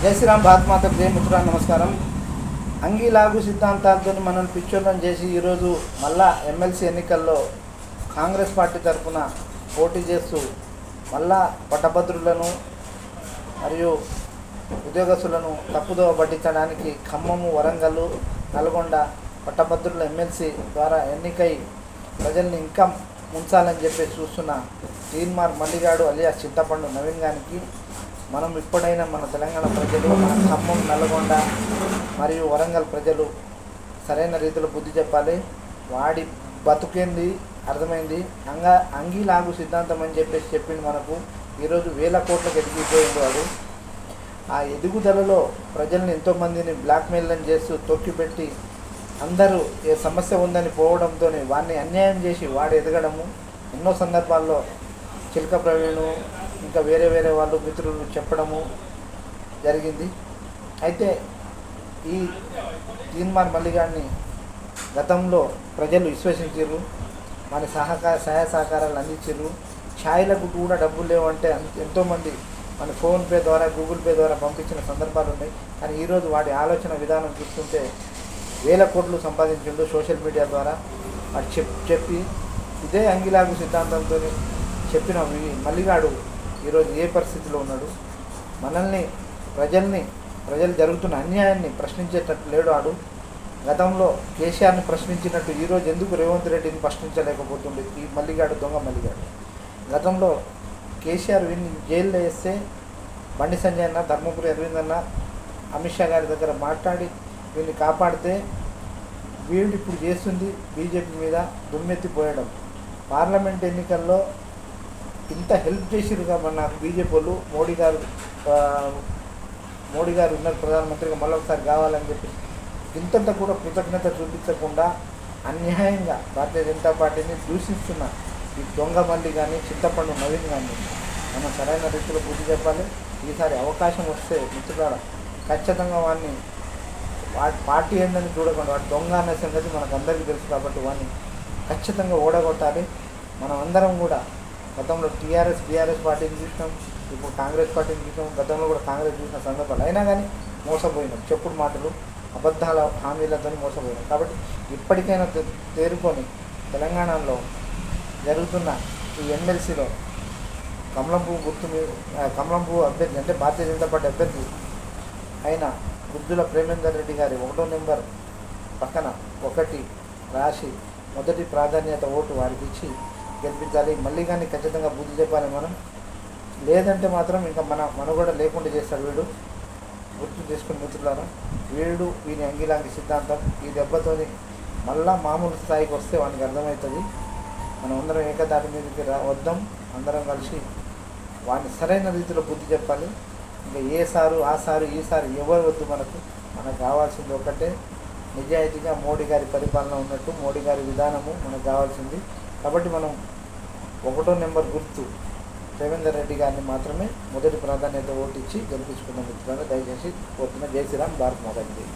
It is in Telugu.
జై శ్రీరామ్, భారత్ మాతకు జై. మిత్రులారా నమస్కారం. అంగీ లాగు సిద్ధాంతాలతో మనల్ని పిచ్చోళ్ళని చేసి ఈరోజు మళ్ళా ఎమ్మెల్సీ ఎన్నికల్లో కాంగ్రెస్ పార్టీ తరఫున పోటీ చేస్తూ మళ్ళా పట్టభద్రులను మరియు ఉద్యోగస్తులను తప్పుదోవ పట్టించడానికి ఖమ్మము, వరంగల్, నల్గొండ పట్టభద్రుల ఎమ్మెల్సీ ద్వారా ఎన్నికై ప్రజల్ని ఇంకా ముంచాలని చెప్పి చూస్తున్న తీన్మార్ మల్లిగాడు అలియాస్ చింతపండు నవీన్ గారికి మనం ఇప్పుడైనా మన తెలంగాణ ప్రజలు, మన ఖమ్మం, నల్గొండ మరియు వరంగల్ ప్రజలు సరైన రీతిలో బుద్ధి చెప్పాలి. వాడి బతుకేంది అర్థమైంది. అంగీలాగు సిద్ధాంతం అని చెప్పేసి చెప్పింది మనకు. ఈరోజు 1000 కోట్లకు ఎదిగిపోయింది వాడు. ఆ ఎదుగుదలలో ప్రజల్ని ఎంతోమందిని బ్లాక్మెయిల్ని చేస్తూ తొక్కిపెట్టి అందరూ ఏ సమస్య ఉందని పోవడంతో వాడిని అన్యాయం చేసి వాడు ఎదగడము ఎన్నో సందర్భాల్లో చిలక ప్రవీణు ఇంకా వేరే వాళ్ళు మిత్రులు చెప్పడము జరిగింది. అయితే ఈ తీన్మార్ మల్లిగాడిని గతంలో ప్రజలు విశ్వసించారు, మన సహాయ సహకారాలు అందించారు. ఛాయలకు కూడా డబ్బులు లేవంటే ఎంతోమంది మన ఫోన్పే ద్వారా, గూగుల్ పే ద్వారా పంపించిన సందర్భాలు ఉన్నాయి. కానీ ఈరోజు వాడి ఆలోచన విధానం చూస్తుంటే 1000 కోట్లు సంపాదించిండు సోషల్ మీడియా ద్వారా. వాడు చెప్పి ఇదే అంగిలాగు సిద్ధాంతంతో చెప్పిన మల్లిగాడు ఈరోజు ఏ పరిస్థితిలో ఉన్నాడు? మనల్ని ప్రజలు జరుగుతున్న అన్యాయాన్ని ప్రశ్నించేటట్టు లేడు ఆడు. గతంలో కేసీఆర్ని ప్రశ్నించినట్టు ఈరోజు ఎందుకు రేవంత్ రెడ్డిని ప్రశ్నించలేకపోతుంది ఈ మల్లిగాడు, దొంగ మల్లిగాడు? గతంలో కేసీఆర్ వీడిని జైల్లో వేస్తే బండి సంజయ్ అన్న, ధర్మపురి అరవింద్ అన్న, అమిత్ షా గారి దగ్గర మాట్లాడి వీడిని కాపాడితే వీడు ఇప్పుడు చేస్తుంది బీజేపీ మీద దుమ్మెత్తిపోయడం. పార్లమెంట్ ఎన్నికల్లో ఇంత హెల్ప్ చేసిరుగా నాకు బీజేపీ వాళ్ళు. మోడీ గారు ఉన్న ప్రధానమంత్రిగా మళ్ళొకసారి కావాలని చెప్పి ఇంతంత కూడా కృతజ్ఞత చూపించకుండా అన్యాయంగా భారతీయ జనతా పార్టీని దూషిస్తున్న ఈ దొంగ మల్లి కానీ, చింతపండు నవీన్ కానీ మనం సరైన రీతిలో బుద్ధి చెప్పాలి. ఈసారి అవకాశం వస్తే మిత్రులారా ఖచ్చితంగా వాడిని పార్టీ ఏందని చూడకుండా వాడు దొంగ అనే సంగతి మనకు అందరికీ తెలుసు. కాబట్టి వాడిని ఖచ్చితంగా ఓడగొట్టాలి. మనం అందరం కూడా గతంలో బీఆర్ఎస్ పార్టీని చూసినాం, ఇప్పుడు కాంగ్రెస్ పార్టీని చూసినాం. గతంలో కూడా కాంగ్రెస్ చూసిన సందర్భాలు అయినా కానీ మోసపోయినాం. చెప్పుడు మాటలు, అబద్ధాల హామీలతో మోసపోయినాం. కాబట్టి ఇప్పటికైనా తేరుకొని తెలంగాణలో జరుగుతున్న ఈ ఎమ్మెల్సీలో కమలంపు అభ్యర్థి అంటే భారతీయ జనతా పార్టీ అభ్యర్థి అయిన గుజ్జుల ప్రేమేందర్ రెడ్డి గారి 1వ నెంబర్ పక్కన 1 రాసి మొదటి ప్రాధాన్యత ఓటు వారికి ఇచ్చి గెలిపించాలి. మళ్ళీ కానీ ఖచ్చితంగా బుద్ధి చెప్పాలి మనం. లేదంటే మాత్రం ఇంకా మనుగడ లేకుండా చేస్తాడు వీడు. గుర్తు చేసుకుని మిత్రులారా, వీని అంగిలాంగి సిద్ధాంతం ఈ దెబ్బతోని మళ్ళా మామూలు స్థాయికి వస్తే వానికి అర్థమవుతుంది. మనం అందరం ఏకదాటి మీదకి వద్దాం. అందరం కలిసి వాడిని సరైన రీతిలో బుద్ధి చెప్పాలి. ఇంకా ఈ సారు ఎవరు వద్దు. మనకు కావాల్సింది ఒకటే, నిజాయితీగా మోడీ గారి పరిపాలన ఉన్నట్టు మోడీ గారి విధానము మనకు కావాల్సింది. కాబట్టి మనం 1వ నెంబర్ గుర్తు రేవేందర్ రెడ్డి గారిని మాత్రమే మొదటి ప్రాధాన్యత ఓటు ఇచ్చి గెలిపించుకున్న మిత్రులను దయచేసి కోరుతున్న. జై శ్రీరామ్, భారత్ మాతాకి జై.